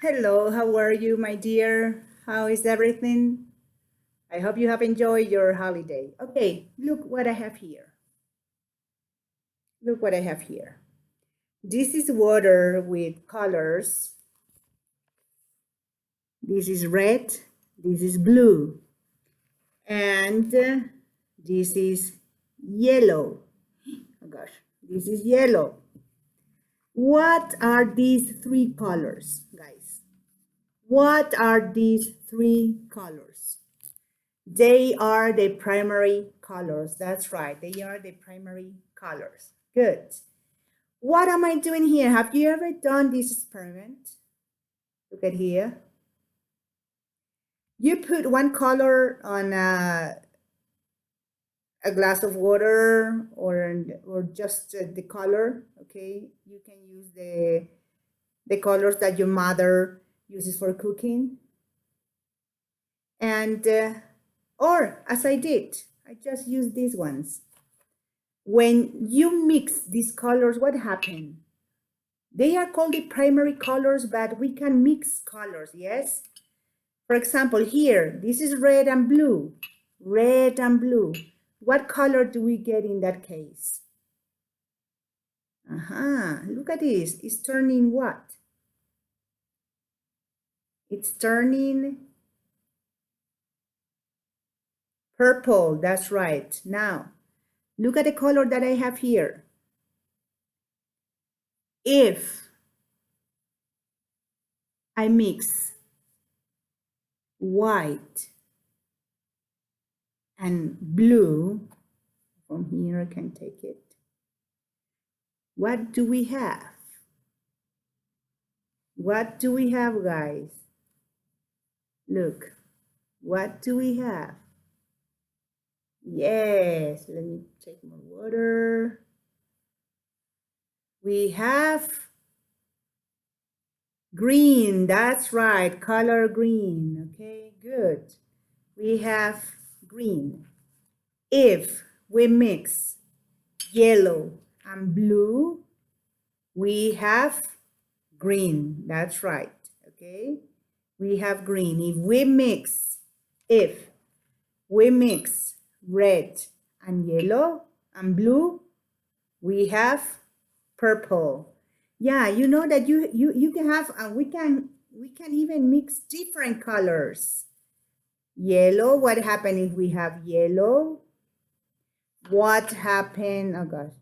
Hello, how are you, my dear? How is everything? I hope you have enjoyed your holiday. Okay, look what I have here. Look what I have here. This is water with colors. This is red, this is blue, and this is yellow. Oh gosh, this is yellow. What are these three colors, guys? What are these three colors? They are the primary colors. That's right. They are the primary colors. Good. What am I doing here? Have you ever done this experiment? Look at here. You put one color on a glass of water or just the color, okay? You can use the colors that your mother uses for cooking. And or as I did, I just used these ones. When you mix these colors, what happened? They are called the primary colors, but we can mix colors, yes? For example, here, this is red and blue. Red and blue. What color do we get in that case? Look at this. It's turning what? It's turning purple. That's right. Now, look at the color that I have here. If I mix white and blue, from here I can take it. What do we have? What do we have, guys? Look, what do we have? Yes, let me take more water. We have green, that's right, color green. Okay, good. We have green. If we mix yellow and blue, we have green. That's right. Okay, we have green. If we mix red and yellow and blue, we have purple. Yeah, you know that you can have we can even mix different colors. Yellow, what happened if we have yellow? What happened? Oh gosh.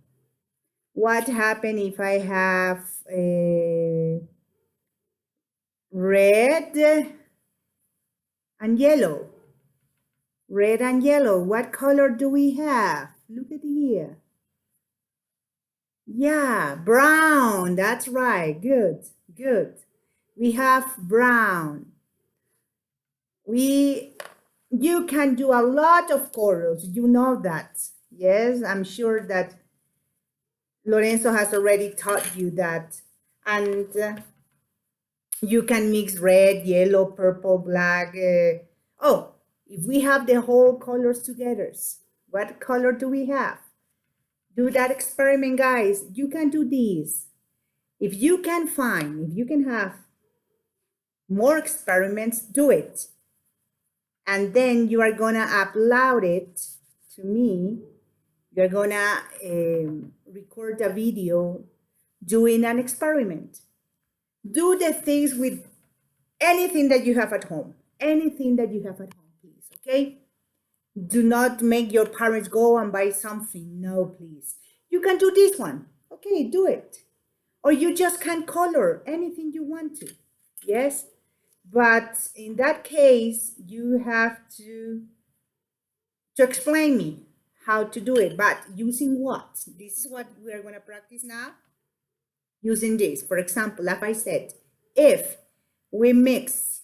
What happened if I have a red and yellow? Red and yellow. What color do we have? Look at here. Yeah, brown. That's right. Good, good. We have brown. You can do a lot of colors. You know that. Yes, I'm sure that Lorenzo has already taught you that. And you can mix red, yellow, purple, black. Oh, if we have the whole colors together, what color do we have? Do that experiment, guys. You can do this. If you can have more experiments, do it. And then you are gonna upload it to me. You're gonna record a video doing an experiment. Do the things with anything that you have at home. Anything that you have at home, please, okay? Do not make your parents go and buy something. No, please. You can do this one. Okay, do it. Or you just can color anything you want to. Yes? But in that case, you have to explain me how to do it. But using what? This is what we are going to practice now. Using this. For example, like I said, if we mix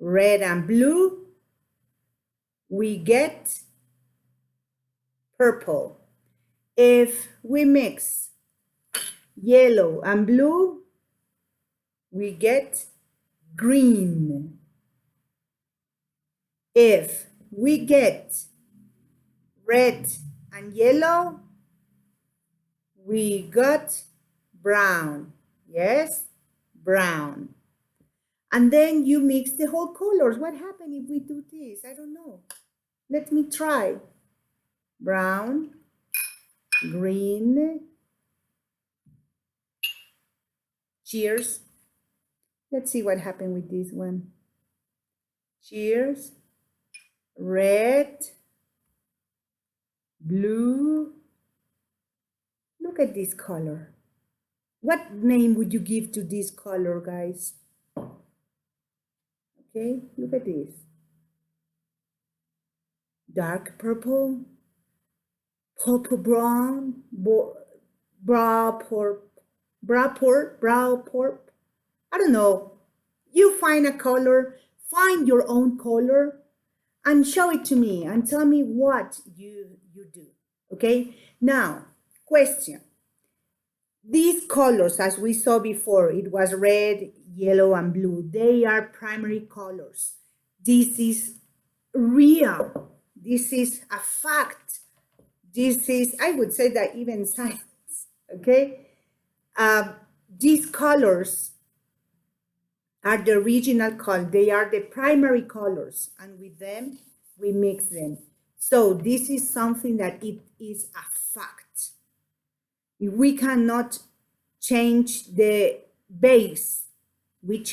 red and blue, we get purple. If we mix yellow and blue, we get green. If we get red and yellow, we got brown. Yes, brown. And then you mix the whole colors. What happens if we do this? I don't know. Let me try. Brown, green. Cheers. Let's see what happened with this one. Cheers. Red, blue. Look at this color. What name would you give to this color, guys? Okay, look at this. Dark purple, purple brown, brown pork, brown pork. I don't know. You find a color, find your own color, and show it to me and tell me what you do. Okay? Now, question. These colors, as we saw before, it was red, yellow, and blue. They are primary colors. This is real. This is a fact. This is, I would say that even science, okay? These colors are the original color. They are the primary colors, and with them, we mix them. So this is something that it is a fact. If we cannot change the base, we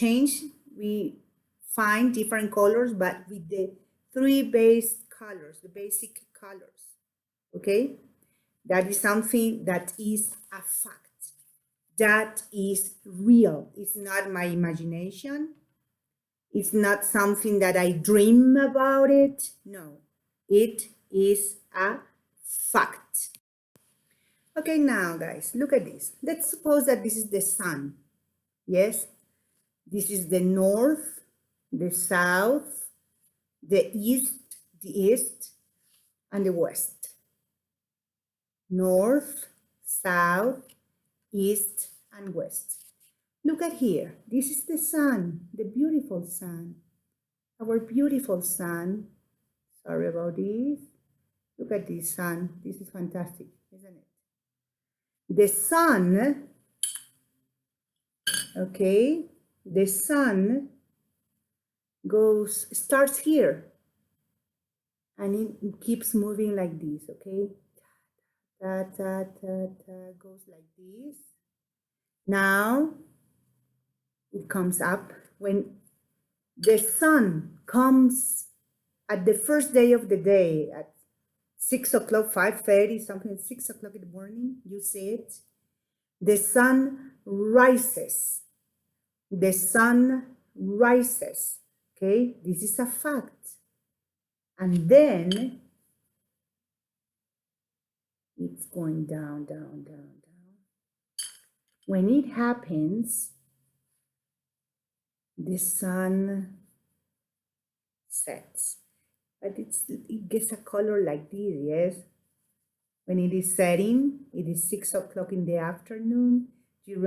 find different colors, but with the three base colors, the basic colors, okay? That is something that is a fact. That is real. It's not my imagination. It's not something that I dream about it. No, it is a fact. Okay, now guys, look at this. Let's suppose that this is the sun. Yes, this is the north, the south, the east, and the west. North, south, east, and west. Look at here. This is the sun, the beautiful sun. Our beautiful sun. Sorry about this. Look at this sun. This is fantastic, isn't it? The sun, okay, the sun starts here, and it keeps moving like this, okay? Goes like this. Now it comes up. When the sun comes at the first day of the day at 6 o'clock, 5:30, something, 6 o'clock in the morning, you see it. The sun rises. The sun rises. Okay, this is a fact. And then it's going down, down, down, down. When it happens, the sun sets. But it gets a color like this, yes? When it is setting, it is 6 o'clock in the afternoon. Do you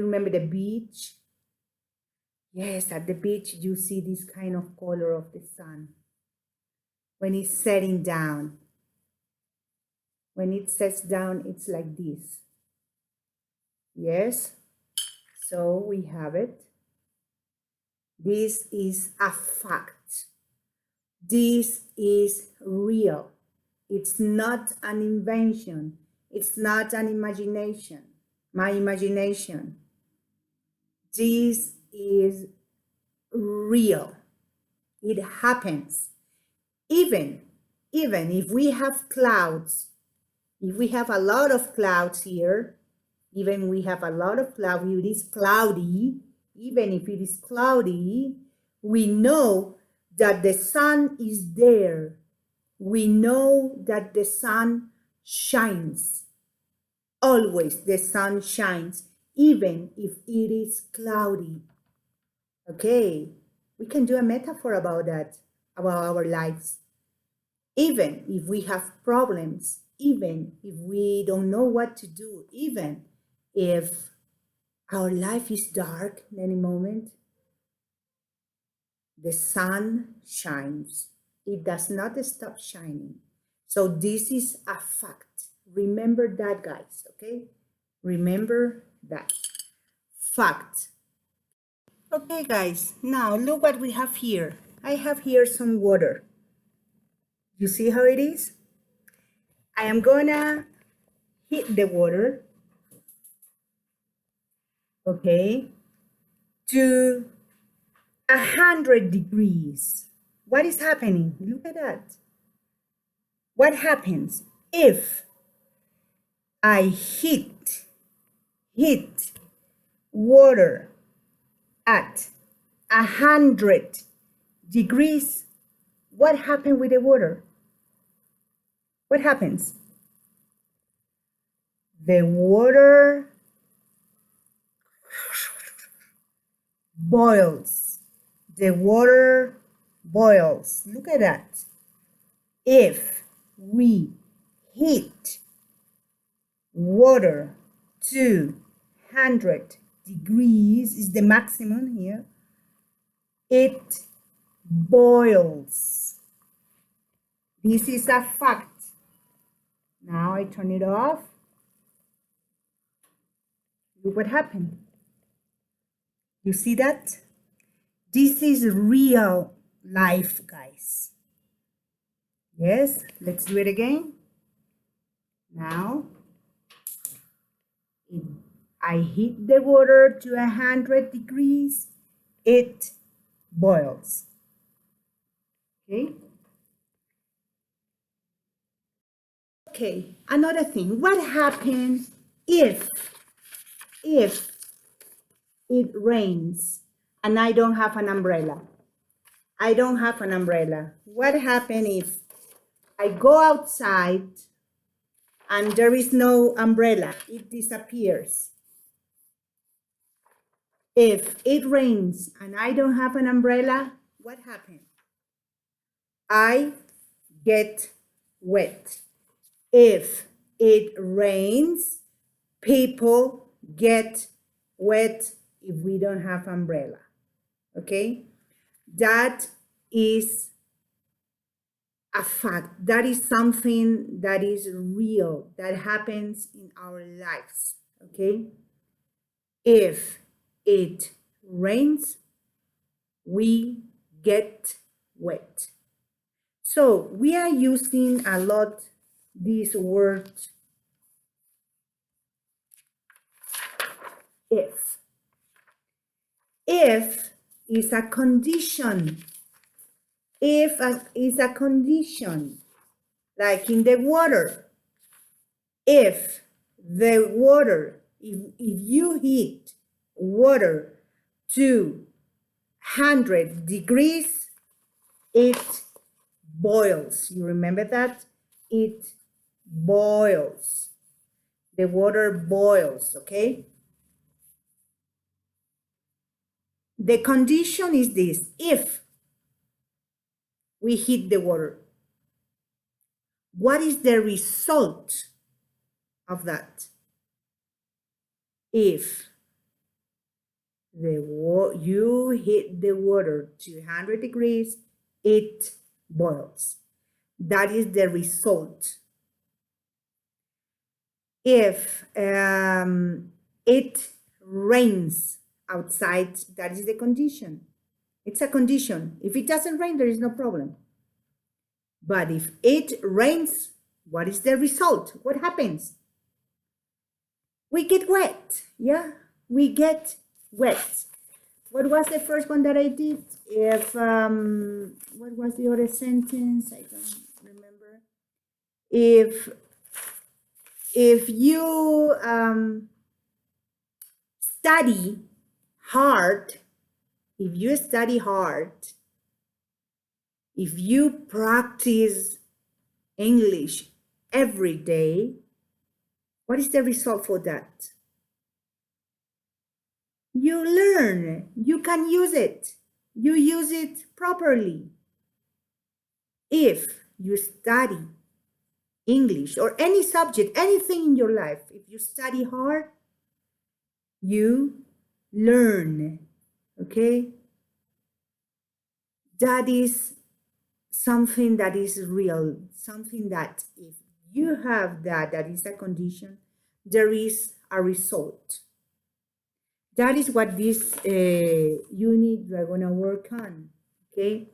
remember the beach? Yes, at the beach you see this kind of color of the sun. When it's setting down. When it sets down, it's like this. Yes? So we have it. This is a fact. This is real. It's not an invention. It's not an imagination. My imagination. This is real. It happens. Even if we have clouds, if we have a lot of clouds here, even we have a lot of clouds, it is cloudy, even if it is cloudy, we know that the sun is there. We know that the sun shines. Always the sun shines, even if it is cloudy. Okay, we can do a metaphor about that, about our lives. Even if we have problems, even if we don't know what to do, even if our life is dark in any moment, the sun shines. It does not stop shining. So this is a fact, Remember that, guys, okay? Remember that. Fact. Okay, guys, now look what we have here. I have here some water. You see how it is? I am gonna heat the water, okay, to 100 degrees. What is happening? Look at that. What happens if I heat water at 100 degrees? What happened with the water? What happens? The water boils. The water boils. Look at that. If we heat water to 100 degrees, is the maximum here, it boils. This is a fact. Now I turn it off. Look what happened. You see that? This is real life, guys. Yes, let's do it again. Now, I heat the water to 100 degrees, it boils. Okay? Okay, another thing. What happens if it rains and I don't have an umbrella? I don't have an umbrella. What happens if I go outside and there is no umbrella? It disappears. If it rains and I don't have an umbrella, what happens? I get wet. If it rains, people get wet if we don't have umbrella. Okay? That is a fact. That is something that is real, that happens in our lives. Okay? If it rains, we get wet. So we are using a lot this word if. If is a condition. If is a condition, like in the water. If the water, if you heat water to 100 degrees, it boils. You remember that? It boils. The water boils, okay? The condition is this: if we heat the water, what is the result of that? If you heat the water to 100 degrees, it boils. That is the result. If it rains outside, that is the condition. It's a condition. If it doesn't rain, there is no problem. But if it rains, what is the result? What happens? We get wet. Yeah, we get wet. What was the first one that I did? If what was the other sentence? I don't remember. If you study hard, if you study hard, if you practice English every day, what is the result for that? You learn, you can use it, you use it properly. If you study English or any subject, anything in your life, if you study hard, you learn, okay? That is something that is real, something that if you have that is a condition, there is a result. That is what this unit we are going to work on. Okay.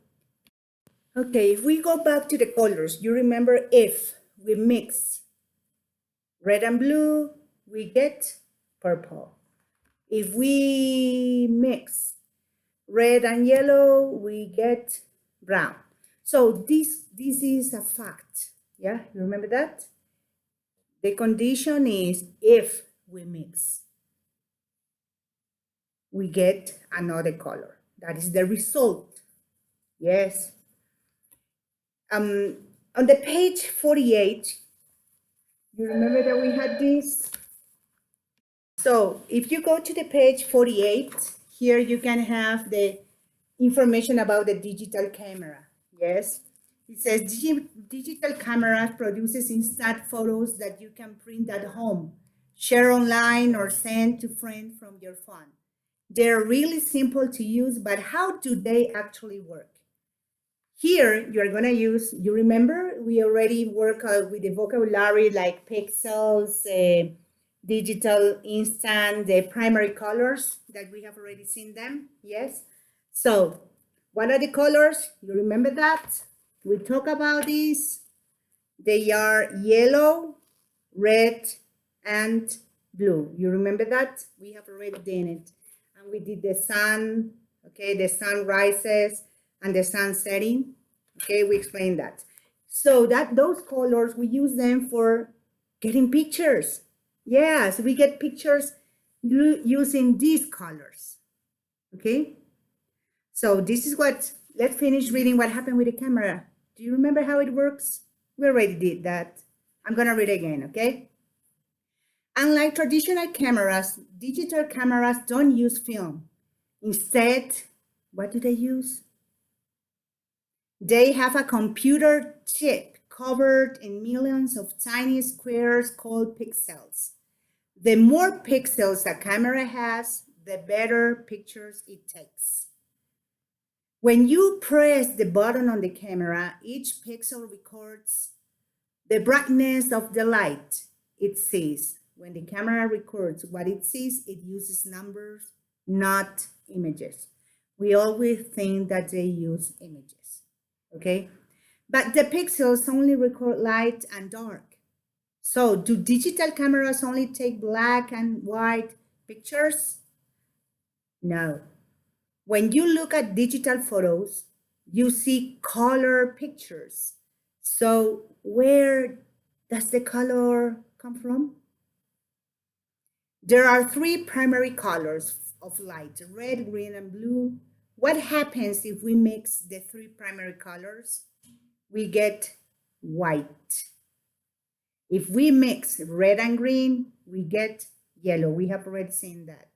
Okay, if we go back to the colors, you remember if we mix red and blue, we get purple. If we mix red and yellow, we get brown. So this is a fact. Yeah, you remember that? The condition is if we mix, we get another color. That is the result. Yes. On the page 48, you remember that we had this? So if you go to the page 48, here you can have the information about the digital camera. Yes. It says digital camera produces instant photos that you can print at home, share online, or send to friends from your phone. They're really simple to use, but how do they actually work? Here, you're going to use, you remember, we already work with the vocabulary like pixels, digital instant, the primary colors that we have already seen them. Yes. So what are the colors? You remember that? We talk about these. They are yellow, red, and blue. You remember that? We have already done it. And we did the sun, okay, the sun rises and the sun setting. Okay, we explained that. So that those colors, we use them for getting pictures. Yes, we get pictures using these colors. Okay, so this is what, let's finish reading what happened with the camera. Do you remember how it works? We already did that. I'm gonna read again, okay? Unlike traditional cameras, digital cameras don't use film. Instead, what do they use? They have a computer chip covered in millions of tiny squares called pixels. The more pixels a camera has, the better pictures it takes. When you press the button on the camera, each pixel records the brightness of the light it sees. When the camera records what it sees, it uses numbers, not images. We always think that they use images, okay? But the pixels only record light and dark. So do digital cameras only take black and white pictures? No. When you look at digital photos, you see color pictures. So where does the color come from? There are three primary colors of light: red, green, and blue. What happens if we mix the three primary colors? We get white. If we mix red and green, we get yellow. We have already seen that.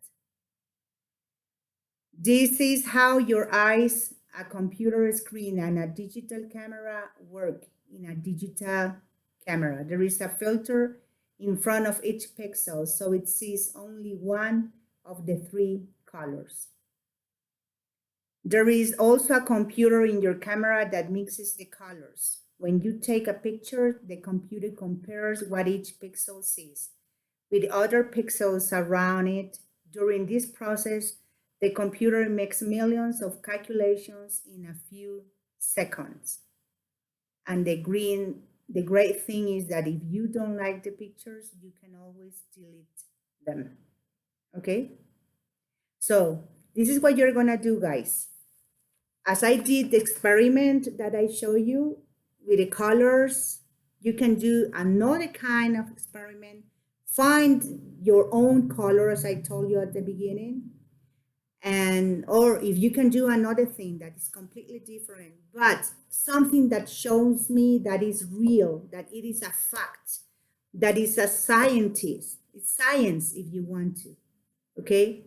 This is how your eyes, a computer screen, and a digital camera work in a digital camera. There is a filter in front of each pixel, so it sees only one of the three colors. There is also a computer in your camera that mixes the colors. When you take a picture, the computer compares what each pixel sees with other pixels around it. During this process, the computer makes millions of calculations in a few seconds. And the great thing is that if you don't like the pictures, you can always delete them. Okay? So this is what you're gonna do, guys. As I did the experiment that I show you with the colors, you can do another kind of experiment. Find your own color, as I told you at the beginning. And or if you can do another thing that is completely different, but something that shows me that is real, that it is a fact, that is a scientist. It's science if you want to. Okay?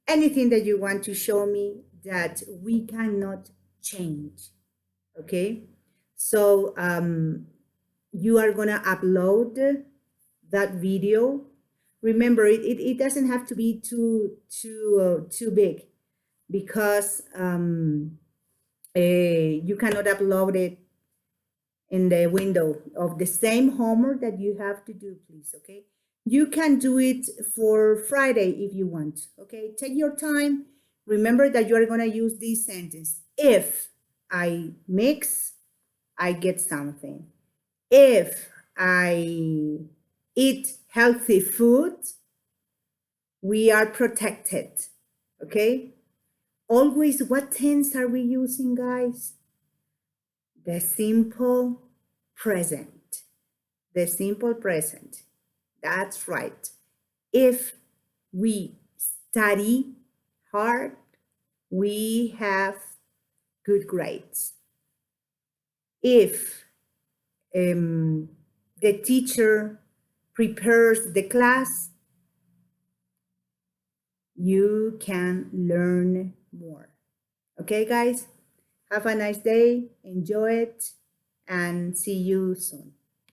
Anything that you want to show me that we cannot change. Okay? So you are gonna upload that video. Remember, it doesn't have to be too big, because you cannot upload it in the window of the same homework that you have to do, please, okay? You can do it for Friday if you want, okay? Take your time. Remember that you are going to use this sentence. If I mix, I get something. If I eat healthy food, we are protected, okay? Always, what tense are we using, guys? The simple present. The simple present. That's right. If we study hard, we have good grades. If the teacher prepares the class, you can learn more. Okay, guys? Have a nice day. Enjoy it and see you soon.